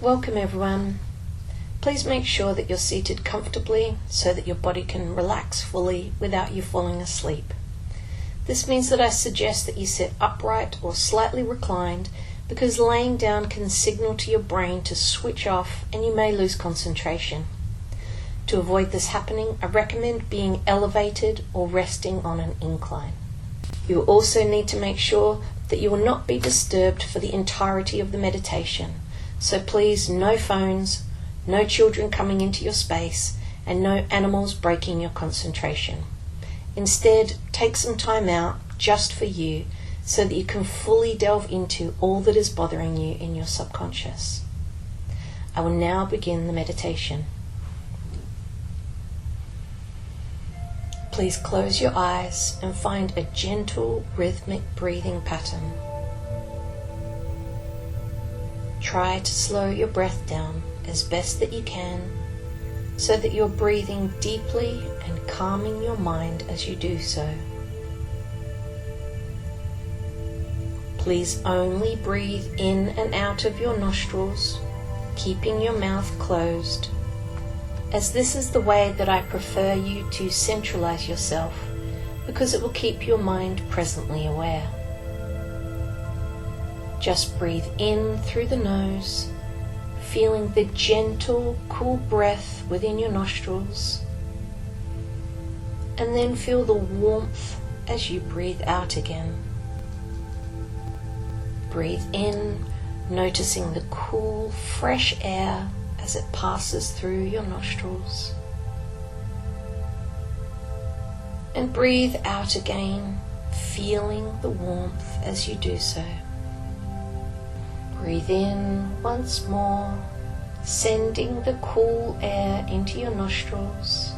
Welcome everyone. Please make sure that you're seated comfortably so that your body can relax fully without you falling asleep. This means that I suggest that you sit upright or slightly reclined because laying down can signal to your brain to switch off and you may lose concentration. To avoid this happening, I recommend being elevated or resting on an incline. You will also need to make sure that you will not be disturbed for the entirety of the meditation. So please, no phones, no children coming into your space, and no animals breaking your concentration. Instead, take some time out just for you so that you can fully delve into all that is bothering you in your subconscious. I will now begin the meditation. Please close your eyes and find a gentle, rhythmic breathing pattern. Try to slow your breath down as best that you can so that you're breathing deeply and calming your mind as you do so. Please only breathe in and out of your nostrils, keeping your mouth closed, as this is the way that I prefer you to centralize yourself because it will keep your mind presently aware. Just breathe in through the nose, feeling the gentle, cool breath within your nostrils, and then feel the warmth as you breathe out again. Breathe in, noticing the cool, fresh air as it passes through your nostrils. And breathe out again, feeling the warmth as you do so. Breathe in once more, sending the cool air into your nostrils.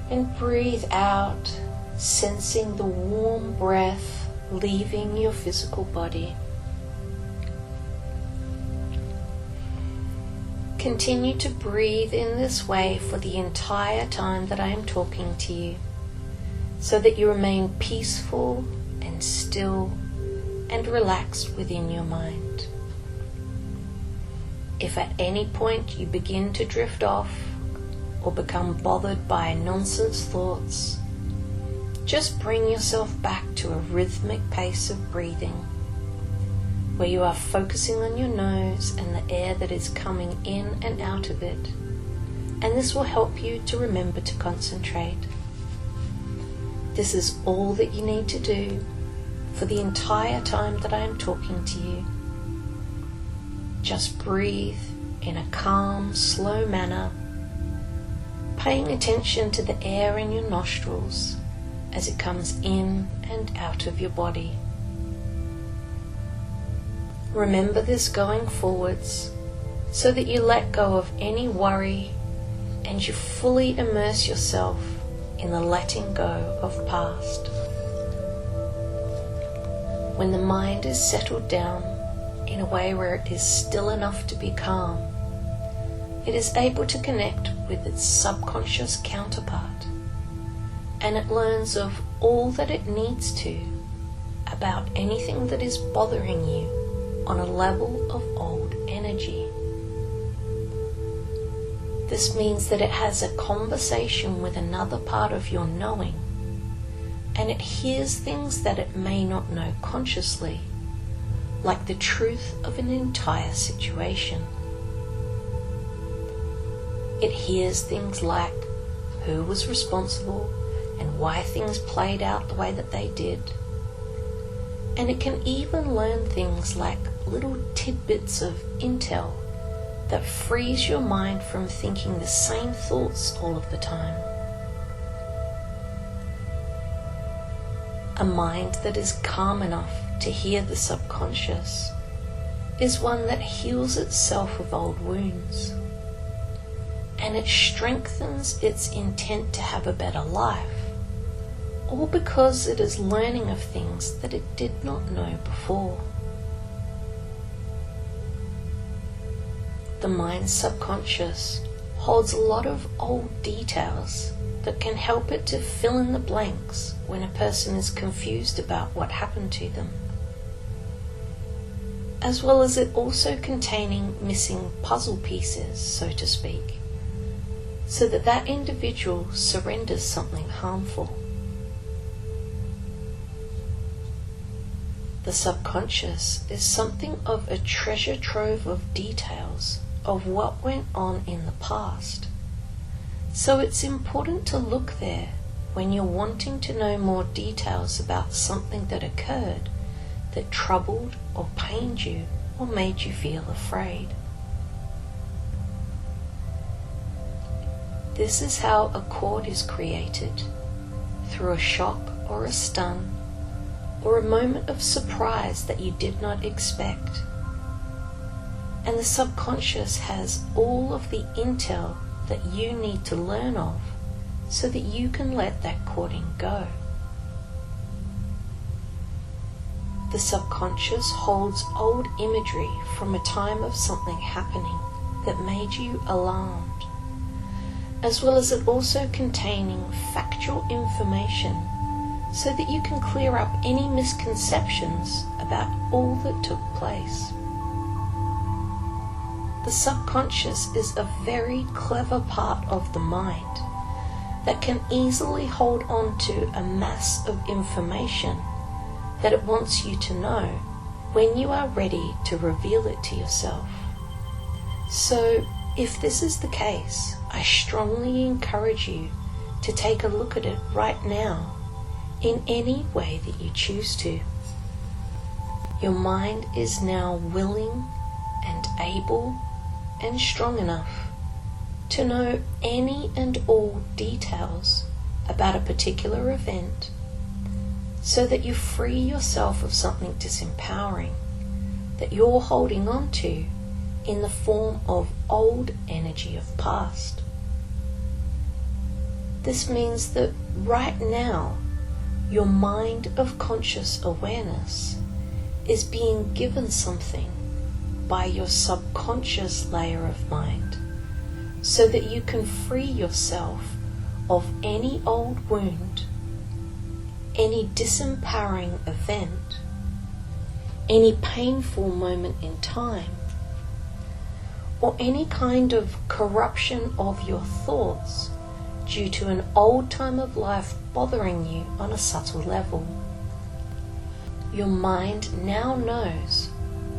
And breathe out, sensing the warm breath leaving your physical body. Continue to breathe in this way for the entire time that I am talking to you, so that you remain peaceful and still and relaxed within your mind. If at any point you begin to drift off or become bothered by nonsense thoughts, just bring yourself back to a rhythmic pace of breathing, where you are focusing on your nose and the air that is coming in and out of it, and this will help you to remember to concentrate. This is all that you need to do for the entire time that I am talking to you. Just breathe in a calm, slow manner, paying attention to the air in your nostrils as it comes in and out of your body. Remember this going forwards so that you let go of any worry and you fully immerse yourself in the letting go of past. When the mind is settled down in a way where it is still enough to be calm, it is able to connect with its subconscious counterpart, and it learns of all that it needs to about anything that is bothering you on a level of old energy. This means that it has a conversation with another part of your knowing, and it hears things that it may not know consciously, like the truth of an entire situation. It hears things like who was responsible and why things played out the way that they did. And it can even learn things like little tidbits of intel that frees your mind from thinking the same thoughts all of the time. A mind that is calm enough to hear the subconscious is one that heals itself of old wounds, and it strengthens its intent to have a better life, all because it is learning of things that it did not know before. The mind's subconscious holds a lot of old details that can help it to fill in the blanks when a person is confused about what happened to them. as well as it also containing missing puzzle pieces, so to speak, so that that individual surrenders something harmful. The subconscious is something of a treasure trove of details of what went on in the past. So it's important to look there when you're wanting to know more details about something that occurred that troubled or pained you or made you feel afraid. This is how a cord is created, through a shock or a stun, or a moment of surprise that you did not expect. And the subconscious has all of the intel that you need to learn of so that you can let that cording go. The subconscious holds old imagery from a time of something happening that made you alarmed, as well as it also containing factual information so that you can clear up any misconceptions about all that took place. The subconscious is a very clever part of the mind that can easily hold on to a mass of information that it wants you to know when you are ready to reveal it to yourself. So, if this is the case, I strongly encourage you to take a look at it right now in any way that you choose to. Your mind is now willing and able and strong enough to know any and all details about a particular event so that you free yourself of something disempowering that you're holding on to in the form of old energy of past. This means that right now your mind of conscious awareness is being given something by your subconscious layer of mind so that you can free yourself of any old wound, any disempowering event, any painful moment in time, or any kind of corruption of your thoughts due to an old time of life bothering you on a subtle level. Your mind now knows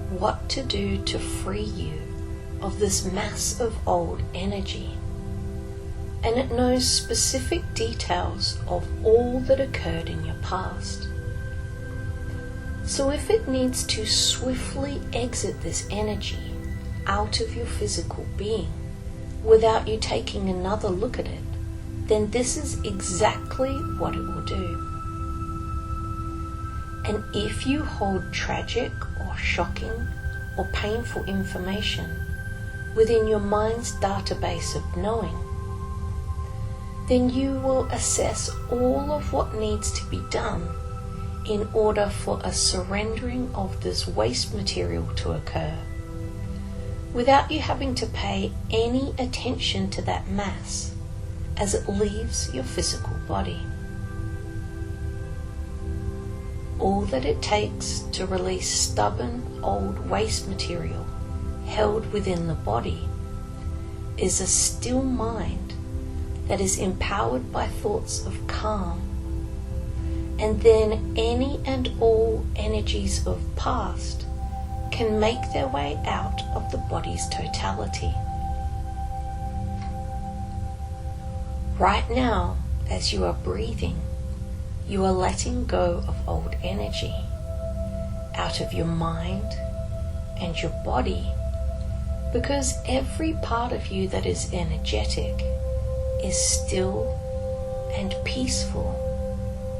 what to do to free you of this mass of old energy, and it knows specific details of all that occurred in your past. So if it needs to swiftly exit this energy out of your physical being without you taking another look at it, then this is exactly what it will do. And if you hold tragic or shocking or painful information within your mind's database of knowing, then you will assess all of what needs to be done in order for a surrendering of this waste material to occur, without you having to pay any attention to that mass as it leaves your physical body. All that it takes to release stubborn old waste material held within the body is a still mind that is empowered by thoughts of calm, and then any and all energies of past can make their way out of the body's totality. Right now, as you are breathing, you are letting go of old energy out of your mind and your body, because every part of you that is energetic is still and peaceful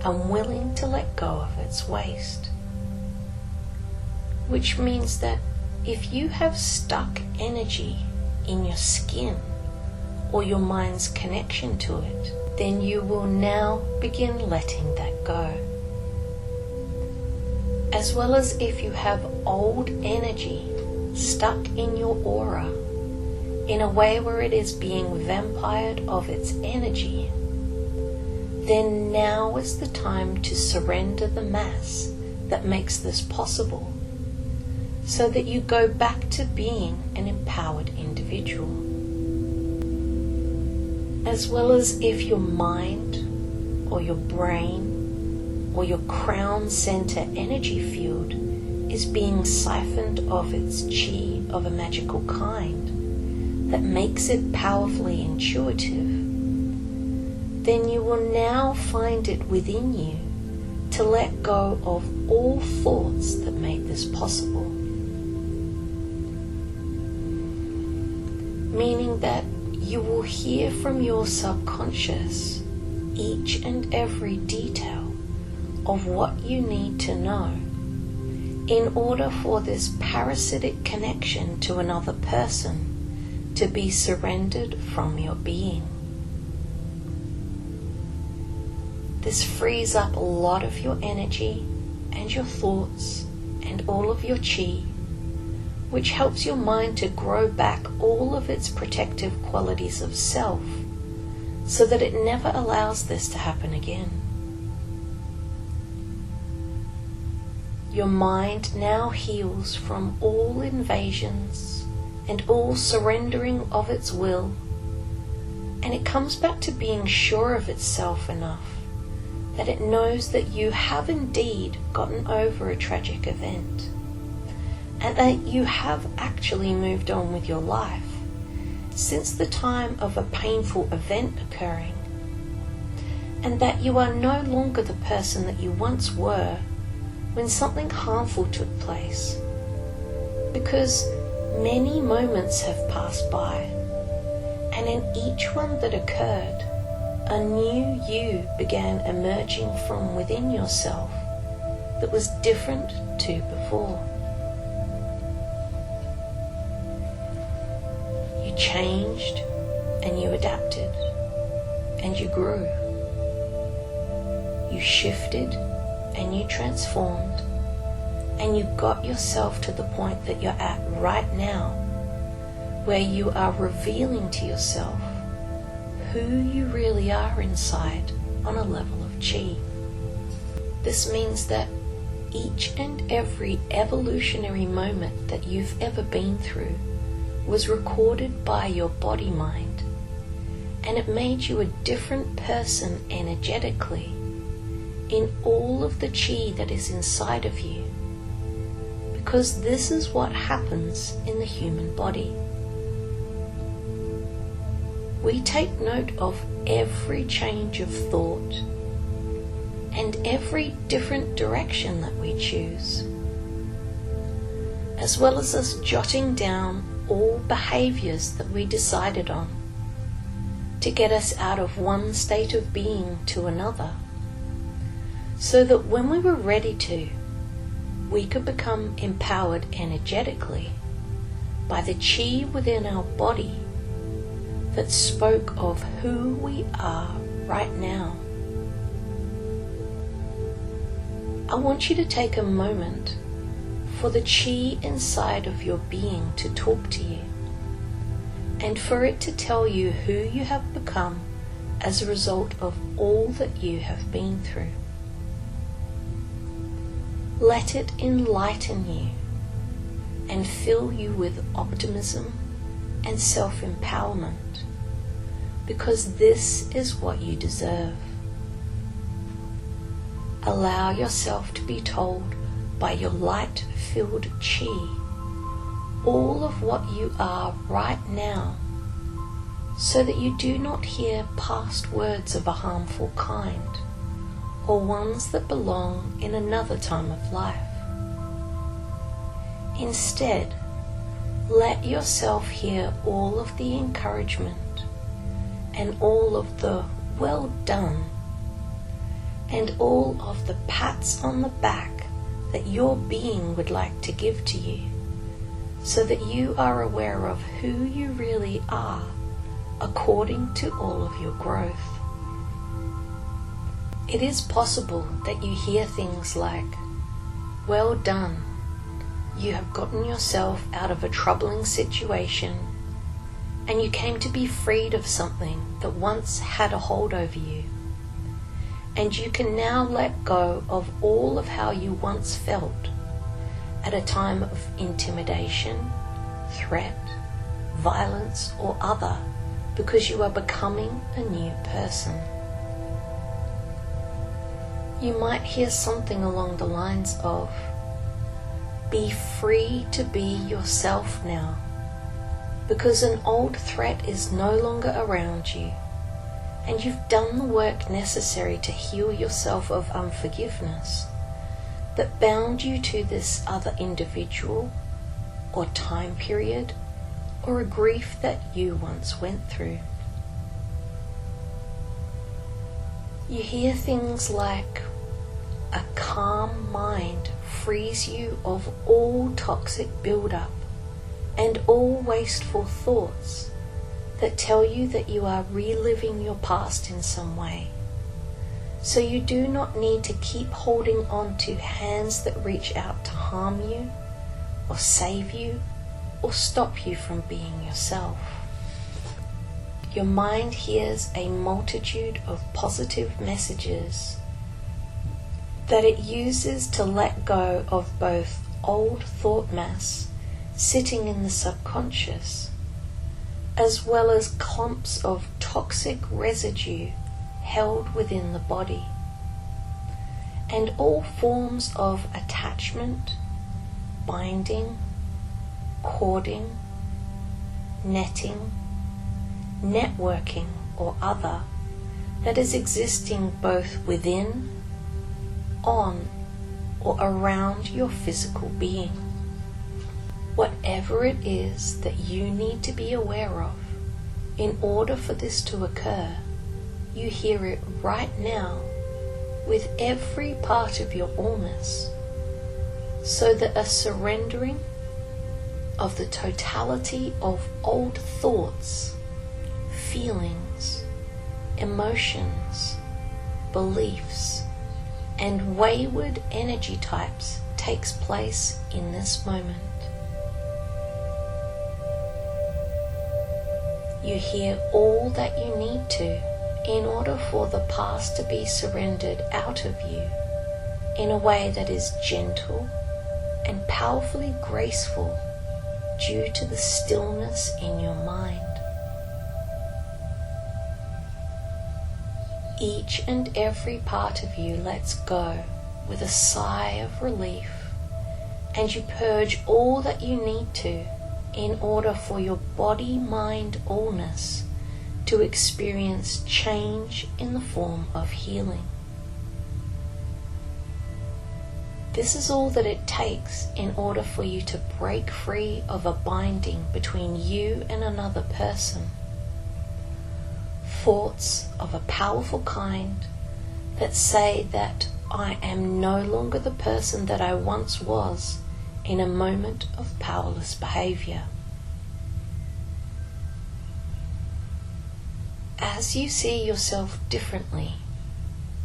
and willing to let go of its waste. Which means that if you have stuck energy in your skin or your mind's connection to it, then you will now begin letting that go. As well as if you have old energy stuck in your aura in a way where it is being vampired of its energy, then now is the time to surrender the mass that makes this possible, so that you go back to being an empowered individual. As well as if your mind or your brain or your crown center energy field is being siphoned of its chi of a magical kind that makes it powerfully intuitive, then you will now find it within you to let go of all thoughts that made this possible. Meaning that you will hear from your subconscious each and every detail of what you need to know in order for this parasitic connection to another person to be surrendered from your being. This frees up a lot of your energy and your thoughts and all of your chi, which helps your mind to grow back all of its protective qualities of self so that it never allows this to happen again. Your mind now heals from all invasions and all surrendering of its will, and it comes back to being sure of itself enough that it knows that you have indeed gotten over a tragic event, and that you have actually moved on with your life since the time of a painful event occurring, and that you are no longer the person that you once were when something harmful took place, because many moments have passed by, and in each one that occurred, a new you began emerging from within yourself that was different to before. You changed and you adapted and you grew. You shifted and you transformed, and you got yourself to the point that you're at right now, where you are revealing to yourself who you really are inside on a level of chi. This means that each and every evolutionary moment that you've ever been through was recorded by your body mind, and it made you a different person energetically in all of the chi that is inside of you, because this is what happens in the human body. We take note of every change of thought and every different direction that we choose, as well as us jotting down all behaviors that we decided on to get us out of one state of being to another, so that when we were ready to, we could become empowered energetically by the chi within our body that spoke of who we are right now. I want you to take a moment for the chi inside of your being to talk to you, and for it to tell you who you have become as a result of all that you have been through. Let it enlighten you and fill you with optimism and self-empowerment, because this is what you deserve. Allow yourself to be told by your light-filled chi all of what you are right now, so that you do not hear past words of a harmful kind, or ones that belong in another time of life. Instead, let yourself hear all of the encouragement and all of the well done and all of the pats on the back that your being would like to give to you, so that you are aware of who you really are according to all of your growth. It is possible that you hear things like, "Well done, you have gotten yourself out of a troubling situation, and you came to be freed of something that once had a hold over you, and you can now let go of all of how you once felt, at a time of intimidation, threat, violence, or other, because you are becoming a new person. You might hear something along the lines of, "Be free to be yourself now, because an old threat is no longer around you, and you've done the work necessary to heal yourself of unforgiveness that bound you to this other individual or time period or a grief that you once went through." You hear things like, "A calm mind frees you of all toxic build-up and all wasteful thoughts that tell you that you are reliving your past in some way. So you do not need to keep holding on to hands that reach out to harm you or save you or stop you from being yourself." Your mind hears a multitude of positive messages that it uses to let go of both old thought mass sitting in the subconscious, as well as clumps of toxic residue held within the body, and all forms of attachment, binding, cording, netting, networking, or other that is existing both within, on, or around your physical being. Whatever it is that you need to be aware of, in order for this to occur, you hear it right now with every part of your allness, so that a surrendering of the totality of old thoughts, feelings, emotions, beliefs, and wayward energy types takes place in this moment. You hear all that you need to in order for the past to be surrendered out of you in a way that is gentle and powerfully graceful due to the stillness in your mind. Each and every part of you lets go with a sigh of relief, and you purge all that you need to in order for your body-mind allness to experience change in the form of healing. This is all that it takes in order for you to break free of a binding between you and another person. Thoughts of a powerful kind that say that I am no longer the person that I once was in a moment of powerless behavior. As you see yourself differently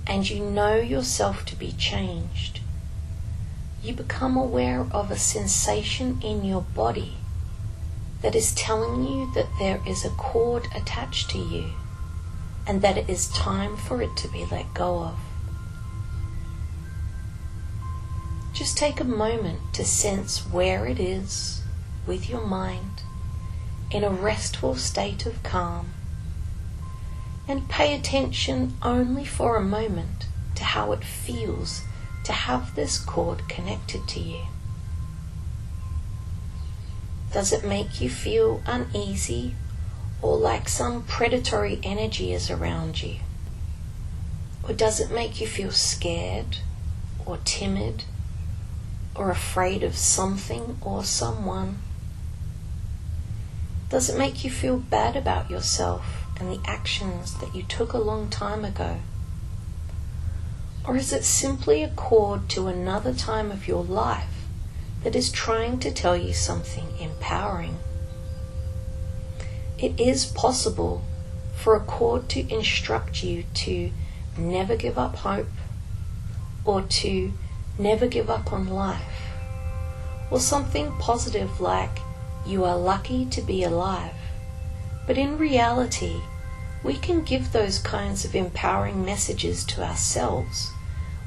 and you know yourself to be changed, you become aware of a sensation in your body that is telling you that there is a cord attached to you and that it is time for it to be let go of. Just take a moment to sense where it is with your mind in a restful state of calm, and pay attention only for a moment to how it feels to have this cord connected to you. Does it make you feel uneasy or like some predatory energy is around you? Or does it make you feel scared or timid or afraid of something or someone? Does it make you feel bad about yourself and the actions that you took a long time ago? Or is it simply a cord to another time of your life that is trying to tell you something empowering? It is possible for a cord to instruct you to never give up hope, or to never give up on life, or something positive like you are lucky to be alive. But in reality, we can give those kinds of empowering messages to ourselves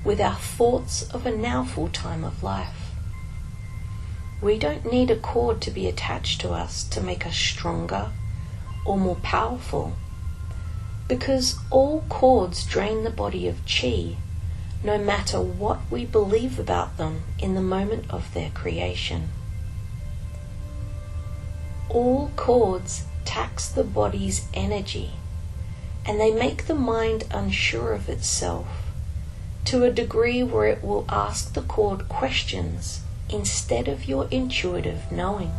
with our thoughts of a now full time of life. We don't need a cord to be attached to us to make us stronger or more powerful, because all cords drain the body of chi, no matter what we believe about them in the moment of their creation. All cords tax the body's energy, and they make the mind unsure of itself to a degree where it will ask the cord questions instead of your intuitive knowing.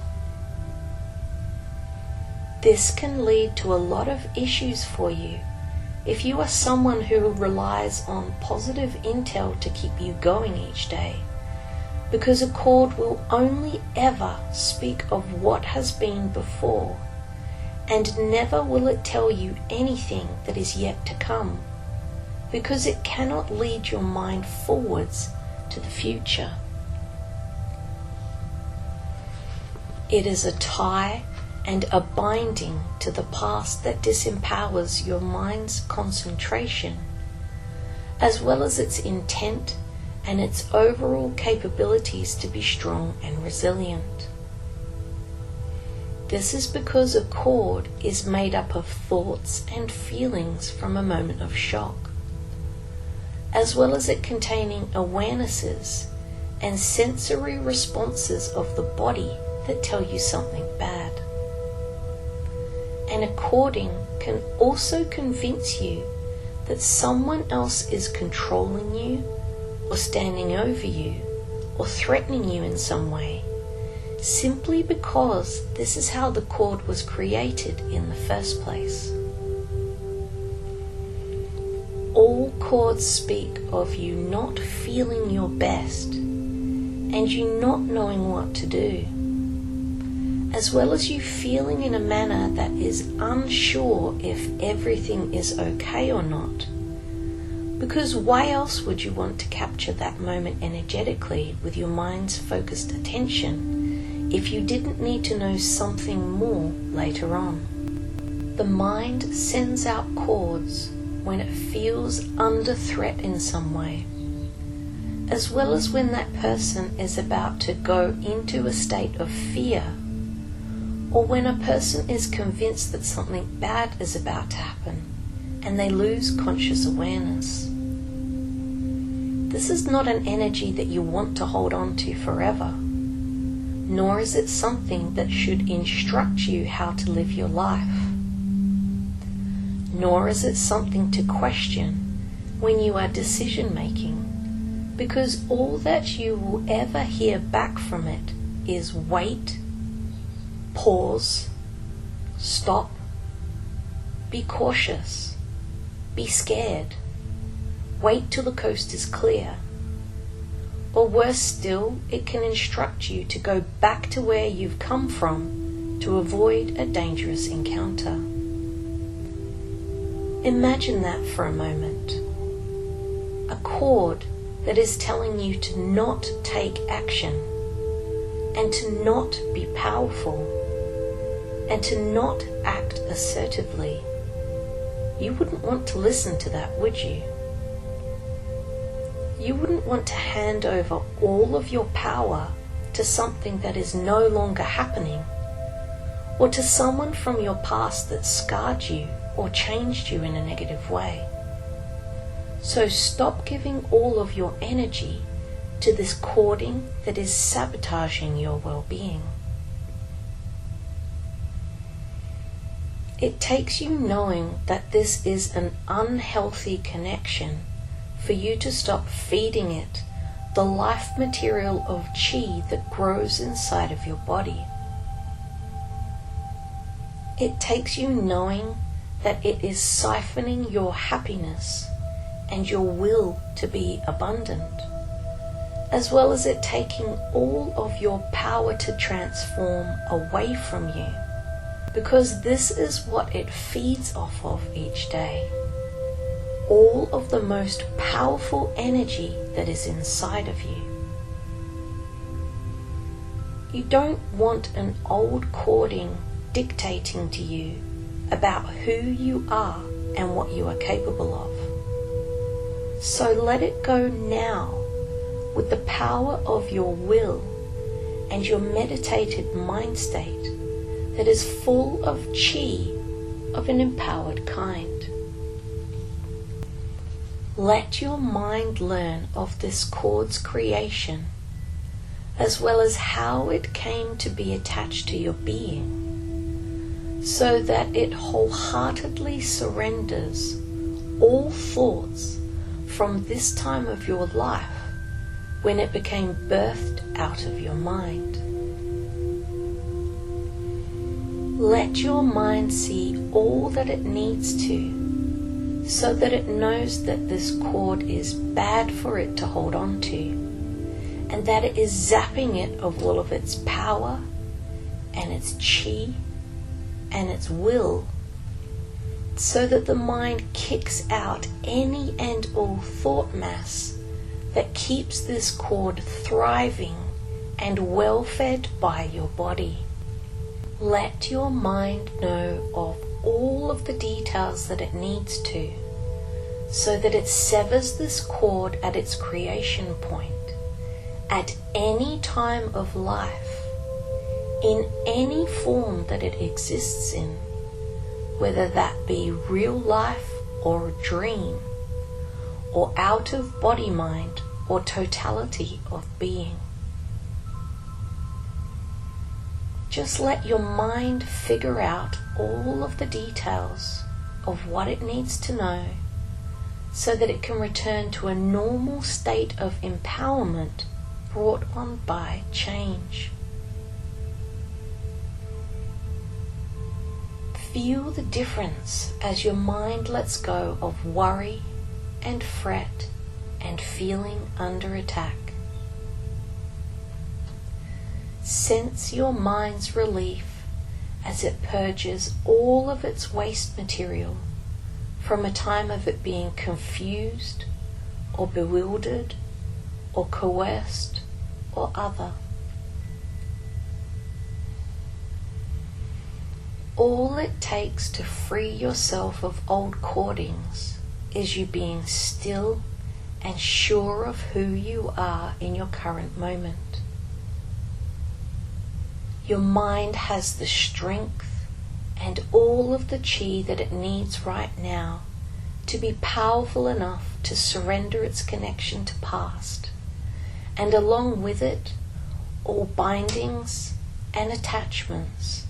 This can lead to a lot of issues for you if you are someone who relies on positive intel to keep you going each day, because a cord will only ever speak of what has been before, and never will it tell you anything that is yet to come, because it cannot lead your mind forwards to the future. It is a tie and a binding to the past that disempowers your mind's concentration, as well as its intent and its overall capabilities to be strong and resilient. This is because a cord is made up of thoughts and feelings from a moment of shock, as well as it containing awarenesses and sensory responses of the body that tell you something bad. And a cording can also convince you that someone else is controlling you, or standing over you, or threatening you in some way, simply because this is how the cord was created in the first place. All cords speak of you not feeling your best and you not knowing what to do, as well as you feeling in a manner that is unsure if everything is okay or not. Because why else would you want to capture that moment energetically with your mind's focused attention if you didn't need to know something more later on? The mind sends out cords when it feels under threat in some way, as well as when that person is about to go into a state of fear, or when a person is convinced that something bad is about to happen and they lose conscious awareness. This is not an energy that you want to hold on to forever, nor is it something that should instruct you how to live your life, nor is it something to question when you are decision making, because all that you will ever hear back from it is wait, pause, stop, be cautious, be scared, wait till the coast is clear. Or worse still, it can instruct you to go back to where you've come from to avoid a dangerous encounter. Imagine that for a moment. A cord that is telling you to not take action, and to not be powerful, and to not act assertively. You wouldn't want to listen to that, would you? You wouldn't want to hand over all of your power to something that is no longer happening, or to someone from your past that scarred you or changed you in a negative way. So stop giving all of your energy to this cording that is sabotaging your well-being. It takes you knowing that this is an unhealthy connection for you to stop feeding it the life material of chi that grows inside of your body. It takes you knowing that it is siphoning your happiness and your will to be abundant, as well as it taking all of your power to transform away from you, because this is what it feeds off of each day. All of the most powerful energy that is inside of you. You don't want an old cording dictating to you about who you are and what you are capable of. So let it go now with the power of your will, and your meditated mind state that is full of chi of an empowered kind. Let your mind learn of this cord's creation, as well as how it came to be attached to your being, so that it wholeheartedly surrenders all thoughts from this time of your life when it became birthed out of your mind. Let your mind see all that it needs to, so that it knows that this cord is bad for it to hold on to, and that it is zapping it of all of its power and its chi and its will, so that the mind kicks out any and all thought mass that keeps this cord thriving and well fed by your body. Let your mind know of all of the details that it needs to, so that it severs this cord at its creation point, at any time of life, in any form that it exists in, whether that be real life or a dream, or out of body mind or totality of being. Just let your mind figure out all of the details of what it needs to know, so that it can return to a normal state of empowerment brought on by change. Feel the difference as your mind lets go of worry and fret and feeling under attack. Sense your mind's relief as it purges all of its waste material from a time of it being confused or bewildered or coerced or other. All it takes to free yourself of old cordings is you being still and sure of who you are in your current moment. Your mind has the strength and all of the chi that it needs right now to be powerful enough to surrender its connection to past, and along with it, all bindings and attachments,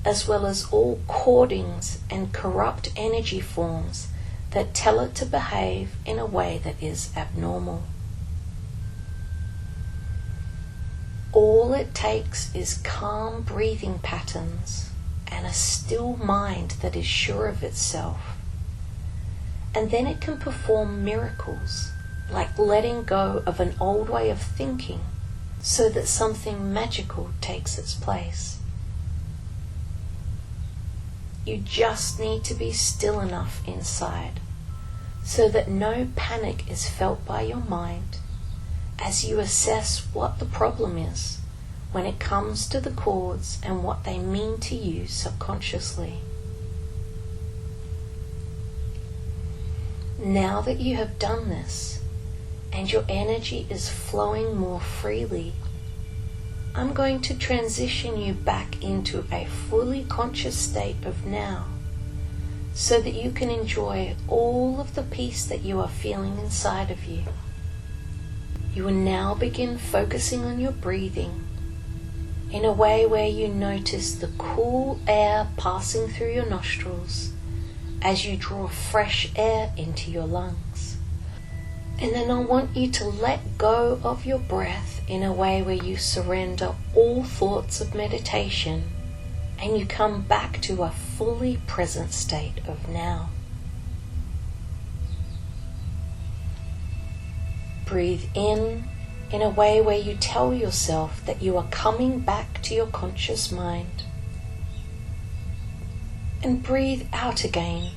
as well as all cordings and corrupt energy forms that tell it to behave in a way that is abnormal. All it takes is calm breathing patterns and a still mind that is sure of itself, and then it can perform miracles like letting go of an old way of thinking so that something magical takes its place. You just need to be still enough inside so that no panic is felt by your mind as you assess what the problem is when it comes to the cords and what they mean to you subconsciously. Now that you have done this and your energy is flowing more freely, I'm going to transition you back into a fully conscious state of now, so that you can enjoy all of the peace that you are feeling inside of you. You will now begin focusing on your breathing in a way where you notice the cool air passing through your nostrils as you draw fresh air into your lungs. And then I want you to let go of your breath in a way where you surrender all thoughts of meditation and you come back to a fully present state of now. Breathe in a way where you tell yourself that you are coming back to your conscious mind. And breathe out again,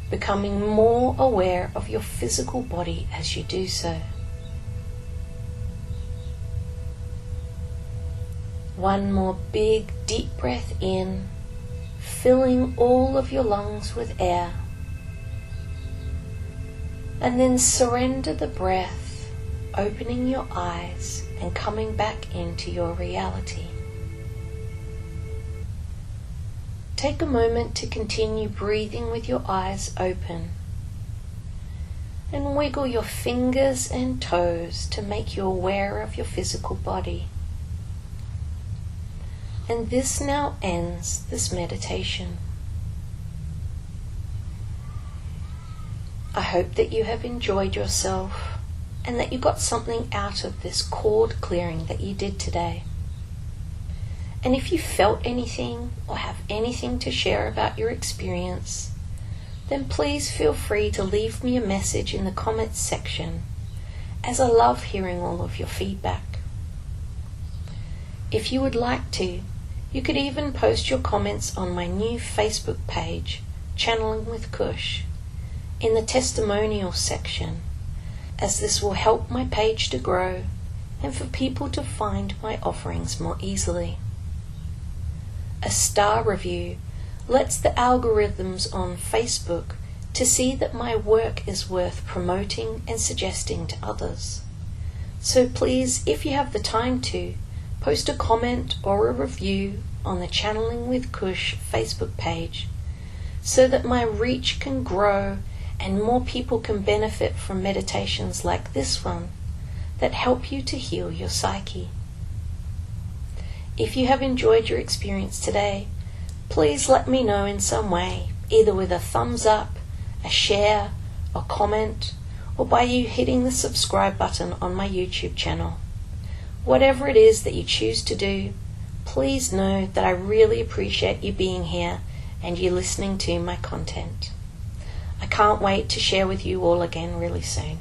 becoming more aware of your physical body as you do so. One more big deep breath in, filling all of your lungs with air. And then surrender the breath opening your eyes and coming back into your reality. Take a moment to continue breathing with your eyes open, and wiggle your fingers and toes to make you aware of your physical body. And this now ends this meditation. I hope that you have enjoyed yourself and that you got something out of this cord clearing that you did today. And if you felt anything or have anything to share about your experience, then please feel free to leave me a message in the comments section, as I love hearing all of your feedback. If you would like to, you could even post your comments on my new Facebook page, Channeling with Kush, in the testimonial section, as this will help my page to grow and for people to find my offerings more easily. A star review lets the algorithms on Facebook to see that my work is worth promoting and suggesting to others. So please, if you have the time to, post a comment or a review on the Channeling with Kush Facebook page so that my reach can grow and more people can benefit from meditations like this one that help you to heal your psyche. If you have enjoyed your experience today, please let me know in some way, either with a thumbs up, a share, a comment, or by you hitting the subscribe button on my YouTube channel. Whatever it is that you choose to do, please know that I really appreciate you being here and you listening to my content. I can't wait to share with you all again really soon.